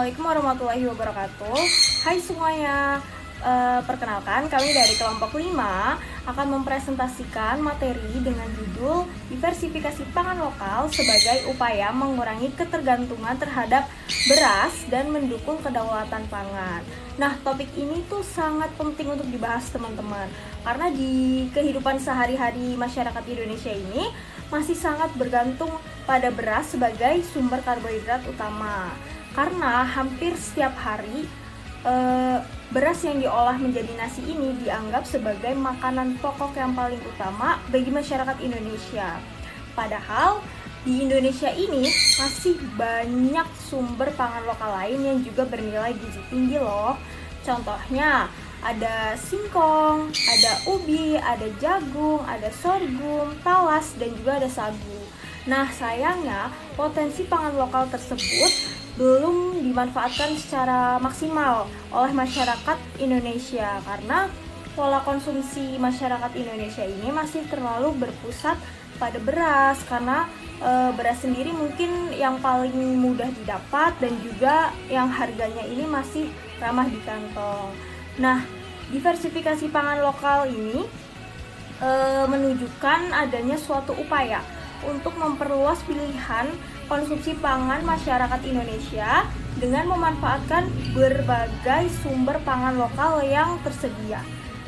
Assalamualaikum warahmatullahi wabarakatuh. Hai semuanya, perkenalkan kami dari kelompok 5 akan mempresentasikan materi dengan judul diversifikasi pangan lokal sebagai upaya mengurangi ketergantungan terhadap beras dan mendukung kedaulatan pangan. Nah, topik ini tuh sangat penting untuk dibahas teman-teman, karena di kehidupan sehari-hari masyarakat Indonesia ini masih sangat bergantung pada beras sebagai sumber karbohidrat utama. Karena hampir setiap hari beras yang diolah menjadi nasi ini dianggap sebagai makanan pokok yang paling utama bagi masyarakat Indonesia. Padahal di Indonesia ini masih banyak sumber pangan lokal lain yang juga bernilai gizi tinggi loh. Contohnya ada singkong, ada ubi, ada jagung, ada sorghum, talas, dan juga ada sagu. Nah, sayangnya potensi pangan lokal tersebut belum dimanfaatkan secara maksimal oleh masyarakat Indonesia karena pola konsumsi masyarakat Indonesia ini masih terlalu berpusat pada beras karena beras sendiri mungkin yang paling mudah didapat dan juga yang harganya ini masih ramah di kantong. Nah, diversifikasi pangan lokal ini menunjukkan adanya suatu upaya untuk memperluas pilihan konsumsi pangan masyarakat Indonesia dengan memanfaatkan berbagai sumber pangan lokal yang tersedia.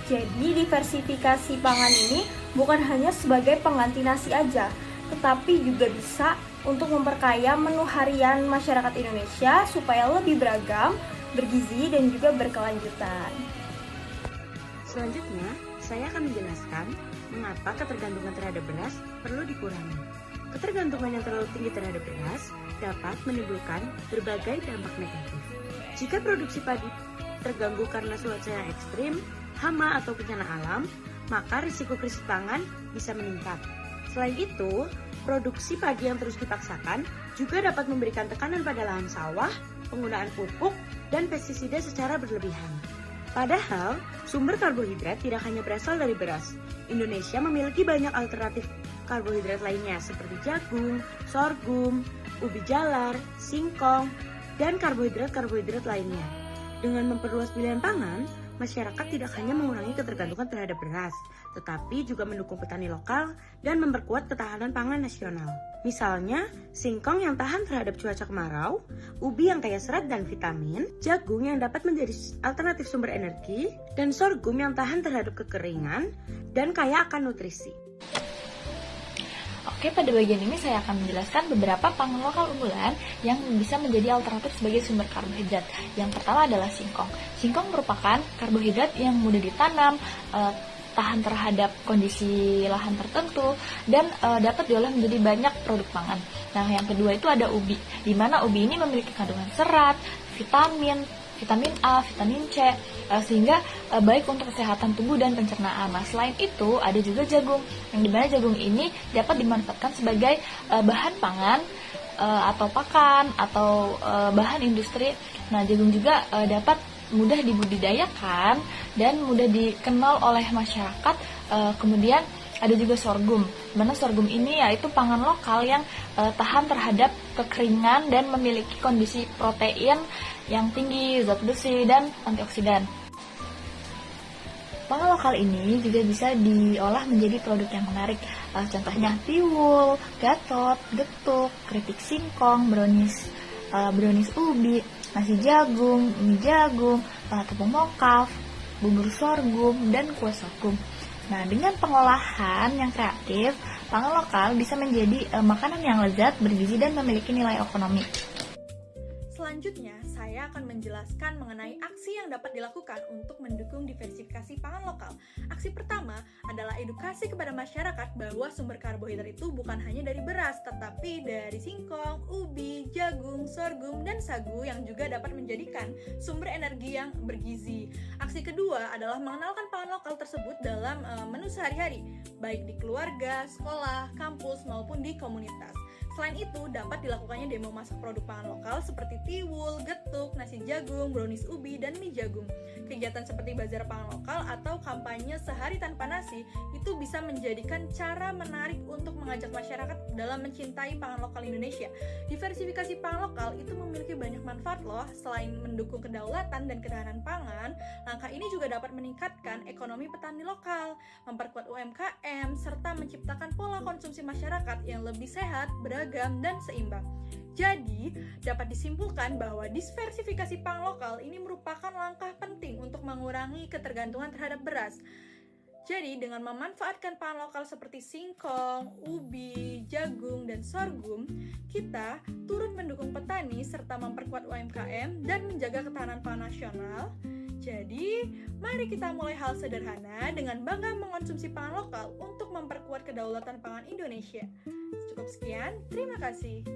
Jadi diversifikasi pangan ini bukan hanya sebagai pengganti nasi aja, tetapi juga bisa untuk memperkaya menu harian masyarakat Indonesia supaya lebih beragam, bergizi, dan juga berkelanjutan. Selanjutnya, saya akan menjelaskan mengapa ketergantungan terhadap beras perlu dikurangi. Ketergantungan yang terlalu tinggi terhadap beras dapat menimbulkan berbagai dampak negatif. Jika produksi padi terganggu karena cuaca yang ekstrim, hama atau bencana alam, maka risiko krisis pangan bisa meningkat. Selain itu, produksi padi yang terus dipaksakan juga dapat memberikan tekanan pada lahan sawah, penggunaan pupuk, dan pestisida secara berlebihan. Padahal, sumber karbohidrat tidak hanya berasal dari beras. Indonesia memiliki banyak alternatif karbohidrat lainnya seperti jagung, sorghum, ubi jalar, singkong, dan karbohidrat-karbohidrat lainnya. Dengan memperluas pilihan pangan, masyarakat tidak hanya mengurangi ketergantungan terhadap beras, tetapi juga mendukung petani lokal dan memperkuat ketahanan pangan nasional. Misalnya, singkong yang tahan terhadap cuaca kemarau, ubi yang kaya serat dan vitamin, jagung yang dapat menjadi alternatif sumber energi, dan sorghum yang tahan terhadap kekeringan dan kaya akan nutrisi. Oke, pada bagian ini saya akan menjelaskan beberapa pangan lokal unggulan yang bisa menjadi alternatif sebagai sumber karbohidrat. Yang pertama adalah singkong. Singkong merupakan karbohidrat yang mudah ditanam, tahan terhadap kondisi lahan tertentu, dan dapat diolah menjadi banyak produk pangan. Nah, yang kedua itu ada ubi, di mana ubi ini memiliki kandungan serat, vitamin A, vitamin C, sehingga baik untuk kesehatan tubuh dan pencernaan. Nah, selain itu ada juga jagung, yang dimana jagung ini dapat dimanfaatkan sebagai bahan pangan atau pakan atau bahan industri. Nah, jagung juga dapat mudah dibudidayakan dan mudah dikenal oleh masyarakat. Kemudian ada juga sorghum, dimana sorghum ini yaitu pangan lokal yang tahan terhadap kekeringan dan memiliki kondisi protein yang tinggi, zat besi, dan antioksidan. Pangan lokal ini juga bisa diolah menjadi produk yang menarik. Contohnya tiwul, gatot, getuk, keripik singkong, brownies ubi, nasi jagung, mie jagung, tepung mokaf, bubur sorghum, dan kue sorghum. Nah, dengan pengolahan yang kreatif, pangan lokal bisa menjadi makanan yang lezat, bergizi, dan memiliki nilai ekonomi. Selanjutnya, saya akan menjelaskan mengenai aksi yang dapat dilakukan untuk mendukung diversifikasi pangan lokal. Aksi pertama adalah edukasi kepada masyarakat bahwa sumber karbohidrat itu bukan hanya dari beras, tetapi dari singkong, ubi, jagung, sorghum, dan sagu yang juga dapat menjadikan sumber energi yang bergizi. Aksi kedua adalah mengenalkan pangan lokal tersebut dalam menu sehari-hari, baik di keluarga, sekolah, kampus, maupun di komunitas. Selain itu, dapat dilakukannya demo masak produk pangan lokal seperti tiwul, getuk, nasi jagung, brownies ubi, dan mie jagung. Kegiatan seperti bazar pangan lokal atau kampanye sehari tanpa nasi itu bisa menjadikan cara menarik untuk mengajak masyarakat dalam mencintai pangan lokal Indonesia. Diversifikasi pangan lokal itu memiliki banyak manfaat loh. Selain mendukung kedaulatan dan ketahanan pangan, langkah ini juga dapat meningkatkan ekonomi petani lokal, memperkuat UMKM, serta menciptakan pola konsumsi masyarakat yang lebih sehat, beragam, dan seimbang. Jadi, dapat disimpulkan bahwa diversifikasi pangan lokal ini merupakan langkah penting untuk mengurangi ketergantungan terhadap beras. Jadi, dengan memanfaatkan pangan lokal seperti singkong, ubi, jagung, dan sorghum, kita turut mendukung petani serta memperkuat UMKM dan menjaga ketahanan pangan nasional. Jadi, mari kita mulai hal sederhana dengan bangga mengonsumsi pangan lokal untuk memperkuat kedaulatan pangan Indonesia. Cukup sekian, terima kasih.